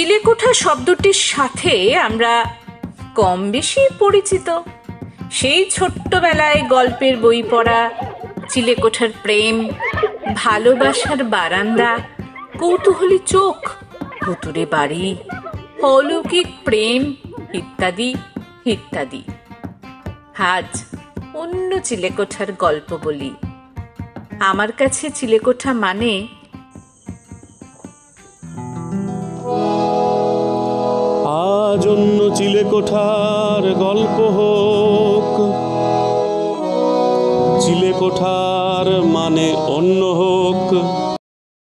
চিলেকোঠা শব্দটির সাথে আমরা কম বেশি পরিচিত। সেই ছোট্টবেলায় গল্পের বই পড়া, চিলেকোঠার প্রেম, ভালোবাসার বারান্দা, কৌতূহলী চোখ, ভুতুড়ে বাড়ি, অলৌকিক প্রেম ইত্যাদি ইত্যাদি। আজ অন্য চিলেকোঠার গল্প বলি। আমার কাছে চিলেকোঠা মানে আজ অন্য চিলেকোঠার গল্প হোক, চিলেকোঠার মানে অন্য হোক।